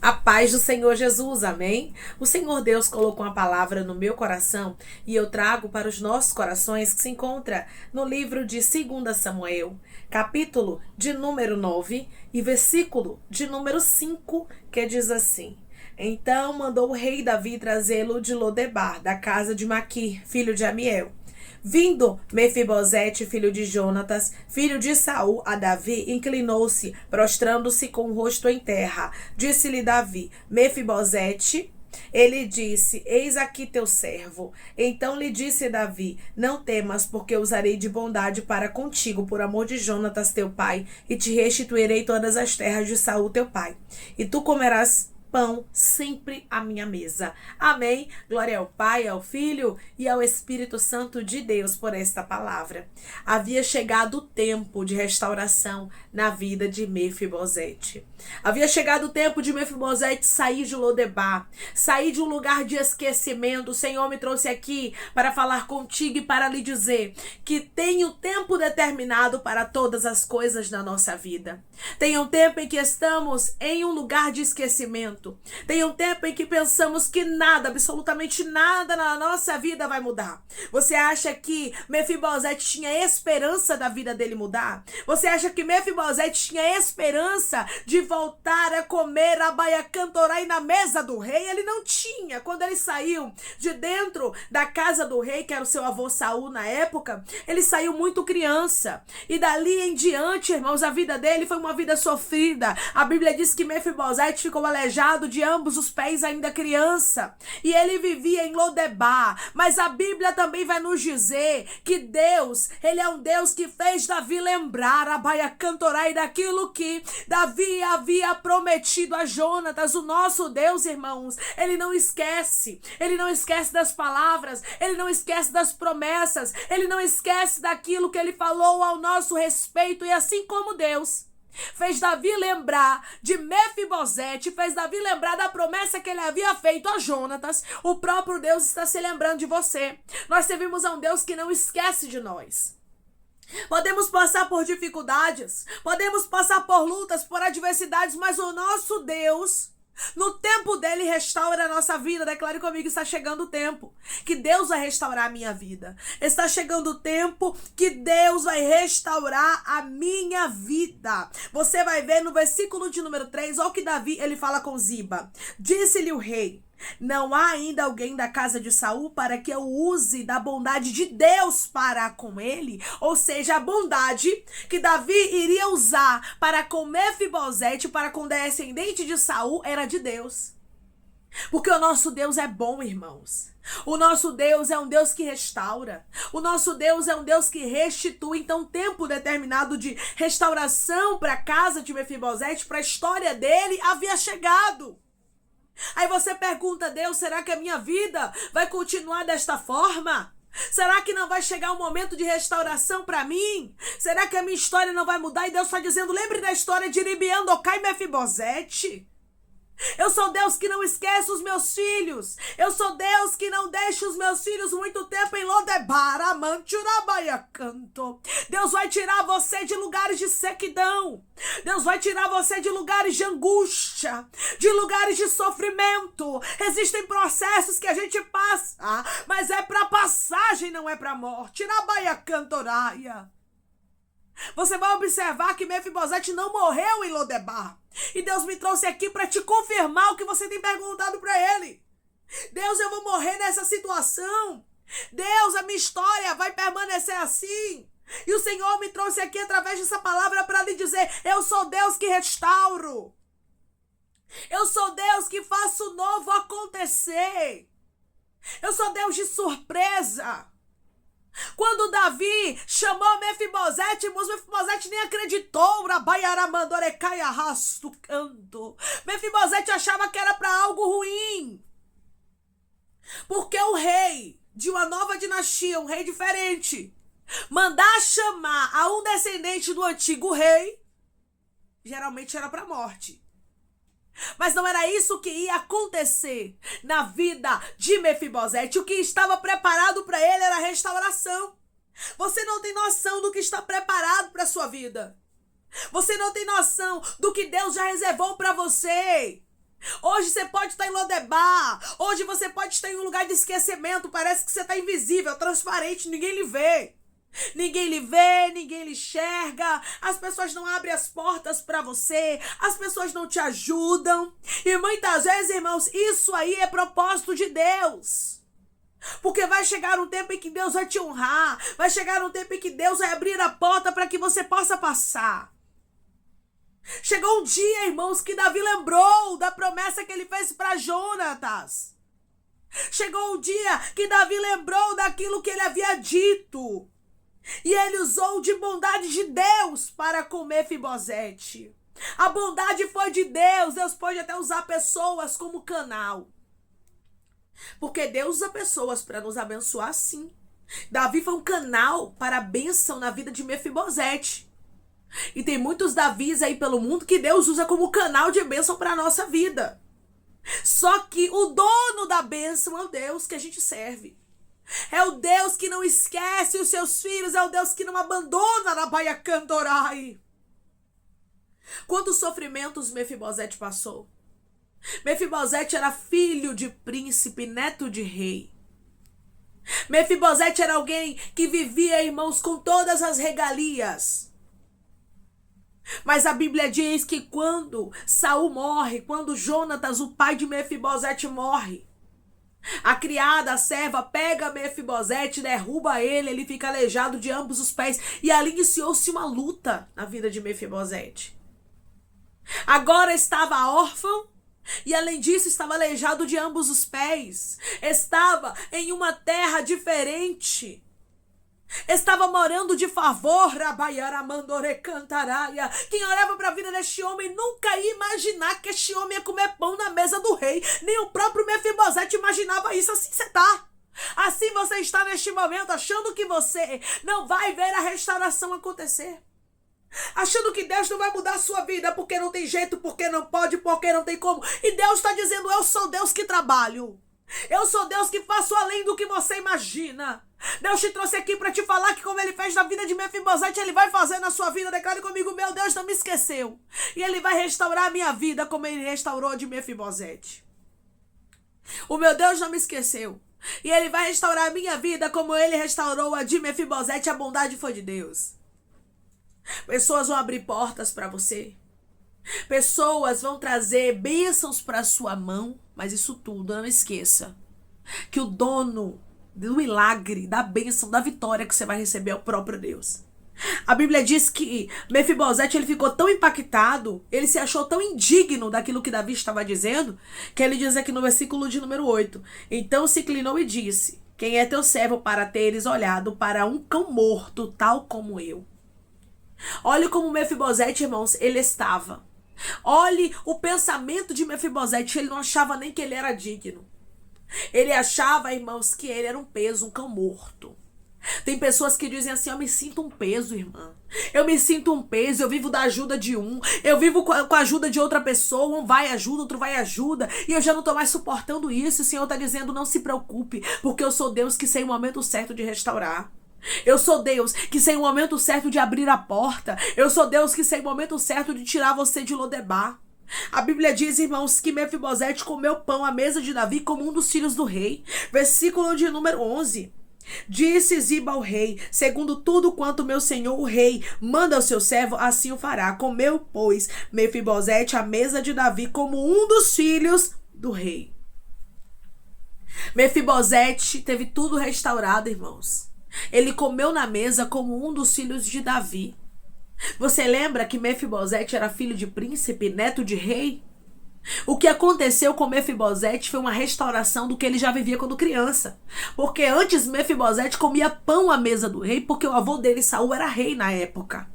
A paz do Senhor Jesus, amém? O Senhor Deus colocou uma palavra no meu coração e eu trago para os nossos corações que se encontra no livro de 2 Samuel, capítulo de número 9 e versículo de número 5, que diz assim: Então mandou o rei Davi trazê-lo de Lodebar, da casa de Maquir, filho de Amiel. Vindo Mefibosete, filho de Jonatas, filho de Saul, a Davi, inclinou-se, prostrando-se com o rosto em terra. Disse-lhe Davi: Mefibosete. Ele disse: Eis aqui teu servo. Então lhe disse Davi: Não temas, porque usarei de bondade para contigo, por amor de Jonatas teu pai, e te restituirei todas as terras de Saul teu pai. E tu comerás pão sempre à minha mesa. Amém. Glória ao Pai, ao Filho e ao Espírito Santo de Deus por esta palavra. Havia chegado o tempo de restauração na vida de Mefibosete. Havia chegado o tempo de Mefibosete sair de Lodebar, sair de um lugar de esquecimento. O Senhor me trouxe aqui para falar contigo e para lhe dizer que tem um tempo determinado para todas as coisas na nossa vida. Tem um tempo em que estamos em um lugar de esquecimento. Tem um tempo em que pensamos que nada, absolutamente nada na nossa vida vai mudar. Você acha que Mefibosete tinha esperança da vida dele mudar? Você acha que Mefibosete tinha esperança de voltar a comer a baiacantorai na mesa do rei? Ele não tinha. Quando ele saiu de dentro da casa do rei, que era o seu avô Saul na época, ele saiu muito criança. E dali em diante, irmãos, a vida dele foi uma vida sofrida. A Bíblia diz que Mefibosete ficou aleijado de ambos os pés ainda criança, e ele vivia em Lodebar. Mas a Bíblia também vai nos dizer que Deus, ele é um Deus que fez Davi lembrar a baiacantorai daquilo que Davi havia prometido a Jonatas. O nosso Deus, irmãos, ele não esquece das palavras, ele não esquece das promessas, ele não esquece daquilo que ele falou ao nosso respeito. E assim como Deus fez Davi lembrar de Mefibosete, fez Davi lembrar da promessa que ele havia feito a Jonatas, o próprio Deus está se lembrando de você. Nós servimos a um Deus que não esquece de nós. Podemos passar por dificuldades, podemos passar por lutas, por adversidades, mas o nosso Deus, no tempo dele, restaura a nossa vida. Declare comigo: está chegando o tempo que Deus vai restaurar a minha vida. Está chegando o tempo que Deus vai restaurar a minha vida. Você vai ver no versículo de número 3, olha o que Davi ele fala com Ziba. Disse-lhe o rei: Não há ainda alguém da casa de Saul para que eu use da bondade de Deus para com ele? Ou seja, a bondade que Davi iria usar para com Mefibosete, para com o descendente de Saul, era de Deus. Porque o nosso Deus é bom, irmãos. O nosso Deus é um Deus que restaura. O nosso Deus é um Deus que restitui. Então, tempo determinado de restauração para a casa de Mefibosete, para a história dele, havia chegado. Aí você pergunta: Deus, será que a minha vida vai continuar desta forma? Será que não vai chegar um momento de restauração para mim? Será que a minha história não vai mudar? E Deus está dizendo: lembre da história de Iribiandocai e Mefibosete. Eu sou Deus que não esquece os meus filhos. Eu sou Deus que não deixa os meus filhos muito tempo em Lodebar. Deus vai tirar você de lugares de sequidão. Deus vai tirar você de lugares de angústia, de lugares de sofrimento. Existem processos que a gente passa, mas é para passagem, não é para morte. Você vai observar que Mefibosete não morreu em Lodebar. E Deus me trouxe aqui para te confirmar o que você tem perguntado para ele. Deus, eu vou morrer nessa situação. Deus, a minha história vai permanecer assim. E o Senhor me trouxe aqui através dessa palavra para lhe dizer: eu sou Deus que restauro. Eu sou Deus que faço o novo acontecer. Eu sou Deus de surpresa. Quando Davi chamou Mefibosete, Mefibosete nem acreditou. Mefibosete achava que era para algo ruim. Porque o rei de uma nova dinastia, um rei diferente, mandar chamar a um descendente do antigo rei, geralmente era para morte. Mas não era isso que ia acontecer na vida de Mefibosete. O que estava preparado para ele era a restauração. Você não tem noção do que está preparado para a sua vida. Você não tem noção do que Deus já reservou para você. Hoje você pode estar em Lodebar. Hoje você pode estar em um lugar de esquecimento. Parece que você está invisível, transparente, ninguém lhe vê. Ninguém lhe vê, ninguém lhe enxerga. As pessoas não abrem as portas para você. As pessoas não te ajudam. E muitas vezes, irmãos, isso aí é propósito de Deus. Porque vai chegar um tempo em que Deus vai te honrar. Vai chegar um tempo em que Deus vai abrir a porta para que você possa passar. Chegou um dia, irmãos, que Davi lembrou da promessa que ele fez para Jonatas. Chegou um dia que Davi lembrou daquilo que ele havia dito. E ele usou de bondade de Deus para com Mefibosete. A bondade foi de Deus. Deus pode até usar pessoas como canal. Porque Deus usa pessoas para nos abençoar, sim. Davi foi um canal para a bênção na vida de Mefibosete. E tem muitos Davis aí pelo mundo que Deus usa como canal de bênção para a nossa vida. Só que o dono da bênção é o Deus que a gente serve. É o Deus que não esquece os seus filhos. É o Deus que não abandona na Baia Candorai. Quantos sofrimentos Mefibosete passou? Mefibosete era filho de príncipe, neto de rei. Mefibosete era alguém que vivia, irmãos, com todas as regalias. Mas a Bíblia diz que quando Saul morre, quando Jonatas, o pai de Mefibosete, morre, a criada, a serva, pega Mefibosete, derruba ele fica aleijado de ambos os pés. E ali iniciou-se uma luta na vida de Mefibosete. Agora estava órfão e, além disso, estava aleijado de ambos os pés. Estava em uma terra diferente. Estava morando de favor. Quem olhava para a vida deste homem nunca ia imaginar que este homem ia comer pão na mesa do rei. Nem o próprio Mefibosete imaginava isso. Assim você está. Assim você está neste momento, achando que você não vai ver a restauração acontecer. Achando que Deus não vai mudar a sua vida porque não tem jeito, porque não pode, porque não tem como. E Deus está dizendo: eu sou Deus que trabalho. Eu sou Deus que faço além do que você imagina. Deus te trouxe aqui para te falar que como ele fez na vida de Mefibosete, ele vai fazer na sua vida. Declare comigo: meu Deus não me esqueceu. E ele vai restaurar a minha vida como ele restaurou a de Mefibosete. O meu Deus não me esqueceu. E ele vai restaurar a minha vida como ele restaurou a de Mefibosete. A bondade foi de Deus. Pessoas vão abrir portas para você. Pessoas vão trazer bênçãos para sua mão. Mas isso tudo, não esqueça que o dono do milagre, da bênção, da vitória que você vai receber é o próprio Deus. A Bíblia diz que Mefibosete, ele ficou tão impactado, ele se achou tão indigno daquilo que Davi estava dizendo, que ele diz aqui no versículo de número 8: então se inclinou e disse: quem é teu servo para teres olhado para um cão morto, tal como eu? Olhe como Mefibosete, irmãos, ele estava. Olhe o pensamento de Mefibosete. Ele não achava nem que ele era digno. Ele achava, irmãos, que ele era um peso, um cão morto. Tem pessoas que dizem assim: eu me sinto um peso, irmã. Eu me sinto um peso, eu vivo da ajuda de um. Eu vivo com a ajuda de outra pessoa. Um vai ajuda, outro vai ajuda. E eu já não estou mais suportando isso. O Senhor está dizendo: não se preocupe, porque eu sou Deus que sei o momento certo de restaurar. Eu sou Deus que sei o momento certo de abrir a porta. Eu sou Deus que sei o momento certo de tirar você de Lodebar. A Bíblia diz, irmãos, que Mefibosete comeu pão à mesa de Davi como um dos filhos do rei. Versículo de número 11. Disse Ziba ao rei: segundo tudo quanto meu senhor o rei manda ao seu servo, assim o fará. Comeu, pois, Mefibosete à mesa de Davi como um dos filhos do rei. Mefibosete teve tudo restaurado, irmãos. Ele comeu na mesa como um dos filhos de Davi. Você lembra que Mefibosete era filho de príncipe, neto de rei? O que aconteceu com Mefibosete foi uma restauração do que ele já vivia quando criança. Porque antes Mefibosete comia pão à mesa do rei, porque o avô dele, Saul, era rei na época.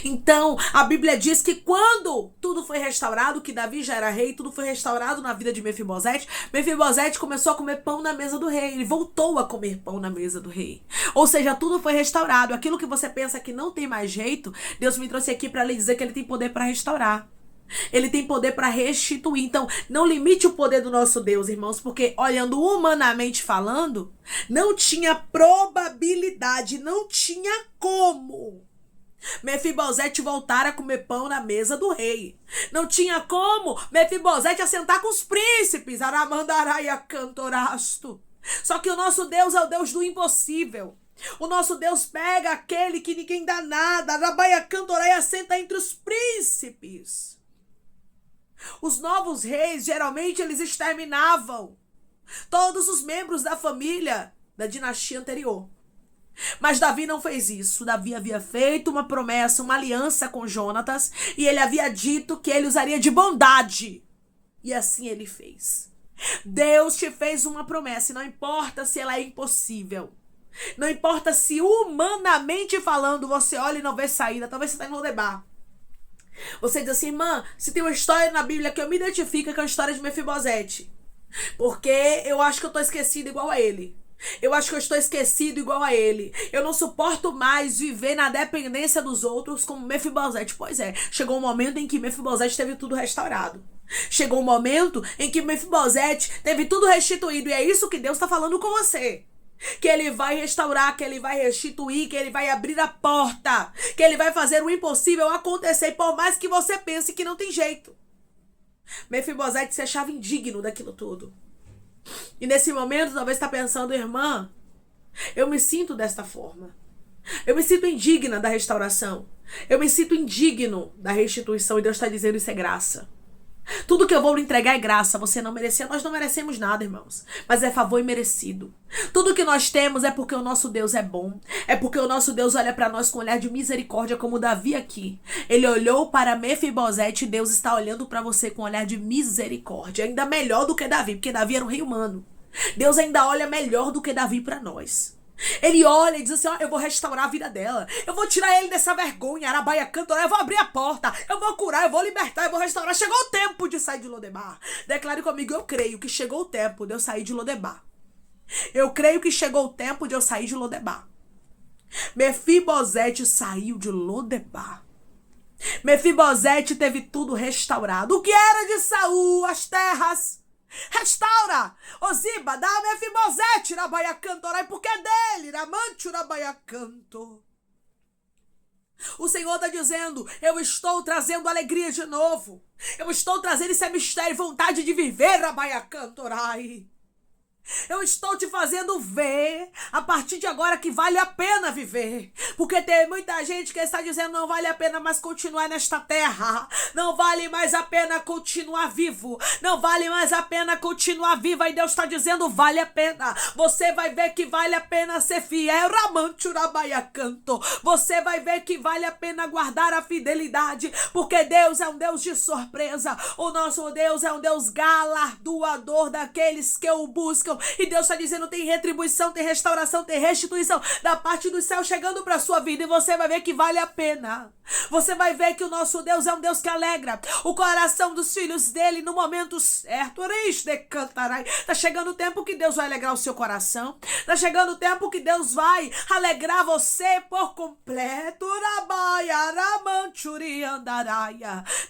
Então, a Bíblia diz que quando tudo foi restaurado, que Davi já era rei, tudo foi restaurado na vida de Mefibosete, Mefibosete começou a comer pão na mesa do rei. Ele voltou a comer pão na mesa do rei. Ou seja, tudo foi restaurado. Aquilo que você pensa que não tem mais jeito, Deus me trouxe aqui para lhe dizer que ele tem poder para restaurar. Ele tem poder para restituir. Então, não limite o poder do nosso Deus, irmãos, porque olhando humanamente falando, não tinha probabilidade, não tinha como Mefibosete voltara a comer pão na mesa do rei. Não tinha como Mefibosete assentar com os príncipes. Aramandaraia cantorasto. Só que o nosso Deus é o Deus do impossível. O nosso Deus pega aquele que ninguém dá nada. Arabaia cantoraia assenta entre os príncipes. Os novos reis, geralmente, eles exterminavam todos os membros da família da dinastia anterior. Mas Davi não fez isso. Davi havia feito uma promessa, uma aliança com Jonatas, e ele havia dito que ele usaria de bondade. E assim ele fez. Deus te fez uma promessa, e não importa se ela é impossível. Não importa se humanamente falando você olha e não vê saída. Talvez você está em Lodebar. Você diz assim, irmã, se tem uma história na Bíblia que eu me identifico, que é a história de Mefibosete. Porque eu acho que eu estou esquecido igual a ele. Eu acho que eu estou esquecido igual a ele. Eu não suporto mais viver na dependência dos outros como Mefibosete. Pois é, chegou um momento em que Mefibosete teve tudo restaurado. Chegou um momento em que Mefibosete teve tudo restituído. E é isso que Deus está falando com você. Que ele vai restaurar, que ele vai restituir, que ele vai abrir a porta, que ele vai fazer o impossível acontecer, por mais que você pense que não tem jeito. Mefibosete se achava indigno daquilo tudo. E nesse momento talvez está pensando, irmã, eu me sinto desta forma. Eu me sinto indigna da restauração. Eu me sinto indigno da restituição. E Deus está dizendo, isso é graça. Tudo que eu vou lhe entregar é graça. Você não merecia. Nós não merecemos nada, irmãos. Mas é favor imerecido. Tudo que nós temos é porque o nosso Deus é bom. É porque o nosso Deus olha para nós com um olhar de misericórdia, como Davi aqui. Ele olhou para Mefibosete e Deus está olhando para você com um olhar de misericórdia. Ainda melhor do que Davi, porque Davi era um rei humano. Deus ainda olha melhor do que Davi para nós. Ele olha e diz assim, ó, eu vou restaurar a vida dela. Eu vou tirar ele dessa vergonha, Arabaia cantora, eu vou abrir a porta, eu vou curar, eu vou libertar, eu vou restaurar. Chegou o tempo de sair de Lodebar. Declare comigo, eu creio que chegou o tempo de eu sair de Lodebar. Eu creio que chegou o tempo de eu sair de Lodebar. Mefibosete saiu de Lodebar. Mefibosete teve tudo restaurado. O que era de Saul, as terras, restaura, Oziba, dá a Mefibosete, Rabaia cantorai, porque é dele, Ramante, Rabaia canto. O Senhor está dizendo, eu estou trazendo alegria de novo. Eu estou trazendo esse mistério, vontade de viver, Rabaia cantorai. Eu estou te fazendo ver, a partir de agora, que vale a pena viver. Porque tem muita gente que está dizendo, não vale a pena mais continuar nesta terra. Não vale mais a pena continuar vivo. Não vale mais a pena continuar viva. E Deus está dizendo, vale a pena. Você vai ver que vale a pena ser fiel. Canto. Você vai ver que vale a pena guardar a fidelidade. Porque Deus é um Deus de surpresa. O nosso Deus é um Deus galardoador daqueles que o buscam. E Deus está dizendo, tem retribuição, tem restauração, tem restituição da parte do céu chegando para a sua vida. E você vai ver que vale a pena. Você vai ver que o nosso Deus é um Deus que alegra o coração dos filhos dele no momento certo. Está chegando o tempo que Deus vai alegrar o seu coração. Está chegando o tempo que Deus vai alegrar você por completo.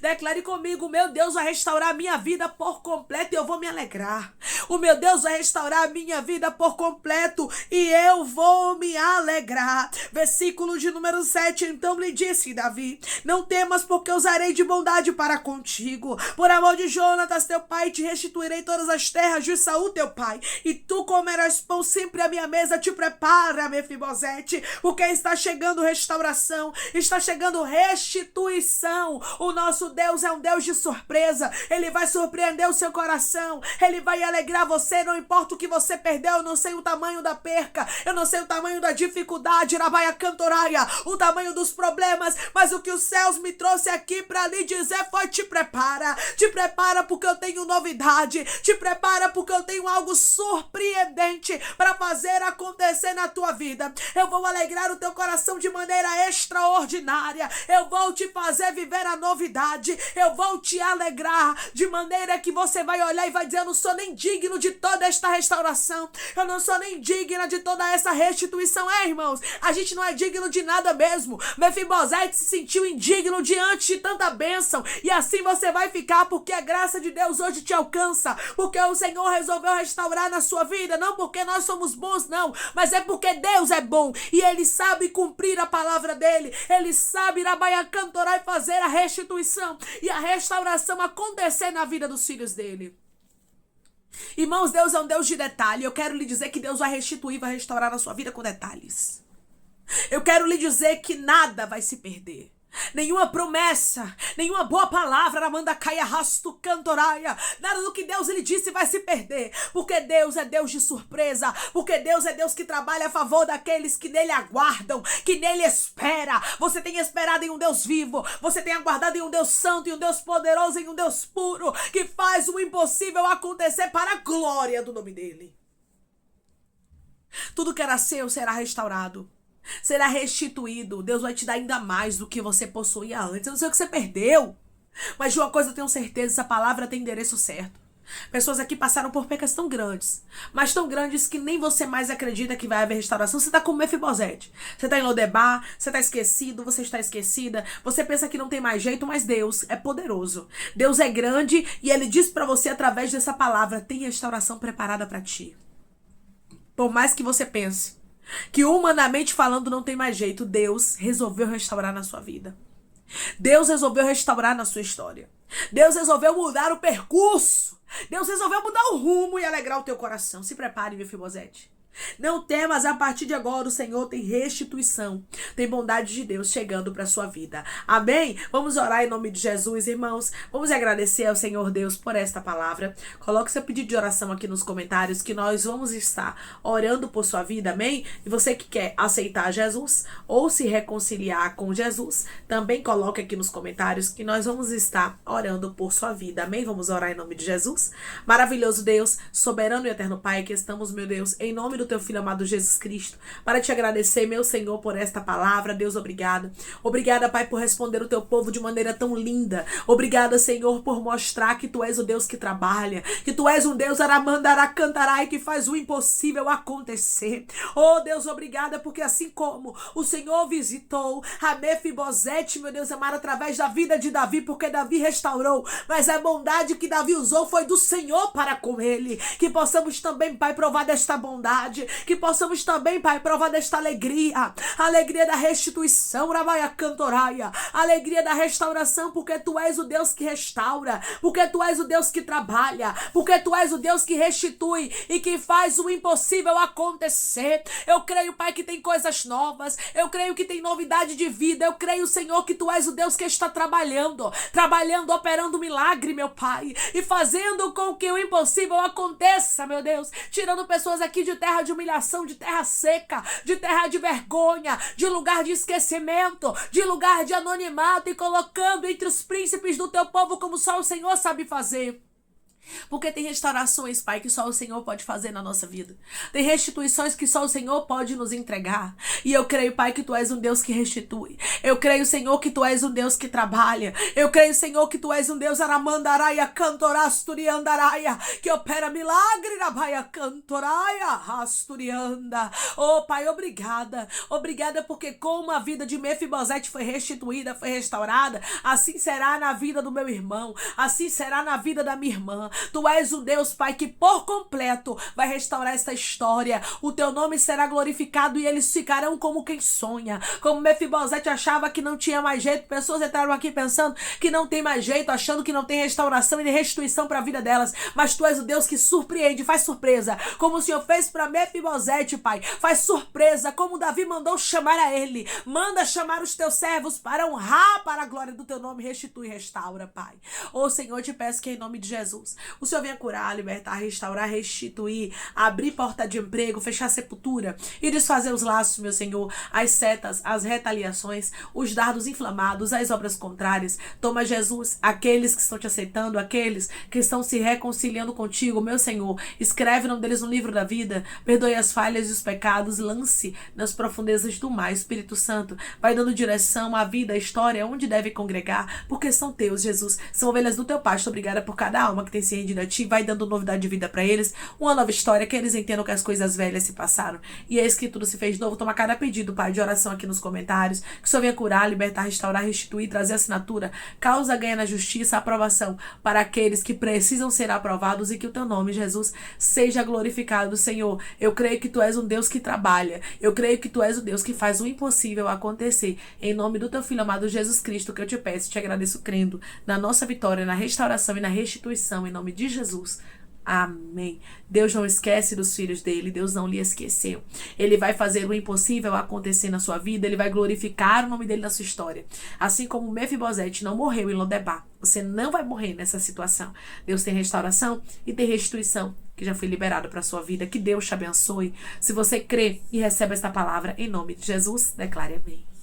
Declare comigo, meu Deus vai restaurar a minha vida por completo e eu vou me alegrar. O meu Deus vai restaurar a minha vida por completo e eu vou me alegrar. Versículo de número 7. Então lhe disse Davi, não temas, porque usarei de bondade para contigo. Por amor de Jonatas teu pai, te restituirei todas as terras de Saul teu pai, e tu comerás pão sempre à minha mesa. Te prepara, Mefibosete, porque está chegando restauração, está chegando restituição. O nosso Deus é um Deus de surpresa. Ele vai surpreender o seu coração, ele vai alegrar você. Não importa o que você perdeu, eu não sei o tamanho da perca, eu não sei o tamanho da dificuldade, Rabaia cantoraia, o tamanho dos problemas, mas o que os céus me trouxe aqui para lhe dizer foi, te prepara porque eu tenho novidade, te prepara porque eu tenho algo surpreendente para fazer acontecer na tua vida. Eu vou alegrar o teu coração de maneira extraordinária, eu vou te fazer viver a novidade, eu vou te alegrar de maneira que você vai olhar e vai dizer, eu não sou nem digno de toda esta restauração. Eu não sou nem digna de toda essa restituição. Irmãos, a gente não é digno de nada mesmo. Mefibosete se sentiu indigno diante de tanta bênção. E assim você vai ficar, porque a graça de Deus hoje te alcança. Porque o Senhor resolveu restaurar na sua vida. Não porque nós somos bons, não. Mas é porque Deus é bom. E Ele sabe cumprir a palavra dEle. Ele sabe cantorar e fazer a restituição e a restauração acontecer na vida dos filhos dEle. Irmãos, Deus é um Deus de detalhe. Eu quero lhe dizer que Deus vai restituir, vai restaurar a sua vida com detalhes. Eu quero lhe dizer que nada vai se perder. Nenhuma promessa, nenhuma boa palavra, Ramandacaia, rasto, cantoraia, nada do que Deus lhe disse vai se perder, porque Deus é Deus de surpresa, porque Deus é Deus que trabalha a favor daqueles que nele aguardam, que nele espera. Você tem esperado em um Deus vivo, você tem aguardado em um Deus santo, em um Deus poderoso, em um Deus puro, que faz o impossível acontecer para a glória do nome dele. Tudo que era seu será restaurado. Será restituído. Deus vai te dar ainda mais do que você possuía antes. Eu não sei o que você perdeu, mas de uma coisa eu tenho certeza: essa palavra tem endereço certo. Pessoas aqui passaram por pecas tão grandes, mas tão grandes que nem você mais acredita que vai haver restauração. Você está como Mefibosete. Você está em Lodebar, você está esquecido, você está esquecida. Você pensa que não tem mais jeito, mas Deus é poderoso. Deus é grande e Ele diz para você através dessa palavra: tem restauração preparada para ti. Por mais que você pense que humanamente falando não tem mais jeito, Deus resolveu restaurar na sua vida. Deus resolveu restaurar na sua história. Deus resolveu mudar o percurso. Deus resolveu mudar o rumo e alegrar o teu coração. Se prepare, Mefibosete. Não temas, a partir de agora o Senhor tem restituição, tem bondade de Deus chegando para a sua vida. Amém? Vamos orar em nome de Jesus, irmãos. Vamos agradecer ao Senhor Deus por esta palavra. Coloque seu pedido de oração aqui nos comentários, que nós vamos estar orando por sua vida, amém? E você que quer aceitar Jesus ou se reconciliar com Jesus, também coloque aqui nos comentários que nós vamos estar orando por sua vida, amém? Vamos orar em nome de Jesus. Maravilhoso Deus, soberano e eterno Pai, que estamos, meu Deus, em nome do teu Filho amado Jesus Cristo, para te agradecer, meu Senhor, por esta palavra. Deus, obrigada. Obrigada, Pai, por responder o teu povo de maneira tão linda. Obrigada, Senhor, por mostrar que tu és o Deus que trabalha, que tu és um Deus aramandará, cantará e que faz o impossível acontecer. Oh, Deus, obrigada, porque assim como o Senhor visitou a Mefibosete, meu Deus amado, através da vida de Davi, porque Davi restaurou, mas a bondade que Davi usou foi do Senhor para com ele. Que possamos também, Pai, provar desta bondade, que possamos também, Pai, provar desta alegria, a alegria da restituição, Rabaia Cantoraia, a alegria da restauração, porque tu és o Deus que restaura, porque tu és o Deus que trabalha, porque tu és o Deus que restitui e que faz o impossível acontecer. Eu creio, Pai, que tem coisas novas, eu creio que tem novidade de vida, eu creio, Senhor, que tu és o Deus que está trabalhando, operando milagre, meu Pai, e fazendo com que o impossível aconteça, meu Deus, tirando pessoas aqui de terra de humilhação, de terra seca, de terra de vergonha, de lugar de esquecimento, de lugar de anonimato, e colocando entre os príncipes do teu povo como só o Senhor sabe fazer. Porque tem restaurações, Pai, que só o Senhor pode fazer na nossa vida. Tem restituições que só o Senhor pode nos entregar. E eu creio, Pai, que tu és um Deus que restitui. Eu creio, Senhor, que tu és um Deus que trabalha. Eu creio, Senhor, que tu és um Deus aramandaraia, cantorasturiandaraia, que opera milagre na baia cantoraia, asturianda. Oh, Pai, obrigada. Obrigada porque como a vida de Mefibosete foi restituída, foi restaurada, assim será na vida do meu irmão, assim será na vida da minha irmã. Tu és o Deus, Pai, que por completo vai restaurar esta história. O teu nome será glorificado e eles ficarão como quem sonha. Como Mefibosete achava que não tinha mais jeito, pessoas entraram aqui pensando que não tem mais jeito, achando que não tem restauração e nem restituição para a vida delas. Mas tu és o Deus que surpreende, faz surpresa. Como o Senhor fez para Mefibosete, Pai, faz surpresa. Como Davi mandou chamar a ele, manda chamar os teus servos para honrar para a glória do teu nome. Restitui, restaura, Pai. Ô Senhor, eu te peço que em nome de Jesus o Senhor venha curar, libertar, restaurar, restituir, abrir porta de emprego, fechar sepultura e desfazer os laços, meu Senhor, as setas, as retaliações, os dardos inflamados, as obras contrárias. Toma, Jesus, aqueles que estão te aceitando, aqueles que estão se reconciliando contigo, meu Senhor, escreve o nome deles no livro da vida, perdoe as falhas e os pecados, lance nas profundezas do mar. Espírito Santo, vai dando direção à vida, à história, onde deve congregar, porque são teus, Jesus, são ovelhas do teu pasto. Obrigada por cada alma que tem se se rendido a ti, vai dando novidade de vida para eles, uma nova história, que eles entendam que as coisas velhas se passaram e eis que tudo se fez novo. Toma cada pedido, Pai, de oração aqui nos comentários, que o Senhor venha curar, libertar, restaurar, restituir, trazer assinatura, causa ganha na justiça, aprovação para aqueles que precisam ser aprovados e que o teu nome, Jesus, seja glorificado, Senhor. Eu creio que tu és um Deus que trabalha, eu creio que tu és o Deus que faz o impossível acontecer. Em nome do teu Filho amado Jesus Cristo, que eu te peço, te agradeço crendo na nossa vitória, na restauração e na restituição, em nome de Jesus. Amém. Deus não esquece dos filhos dele, Deus não lhe esqueceu. Ele vai fazer o impossível acontecer na sua vida, ele vai glorificar o nome dele na sua história. Assim como Mefibosete não morreu em Lodebar, você não vai morrer nessa situação. Deus tem restauração e tem restituição que já foi liberado para a sua vida. Que Deus te abençoe. Se você crê e recebe esta palavra, em nome de Jesus, declare amém.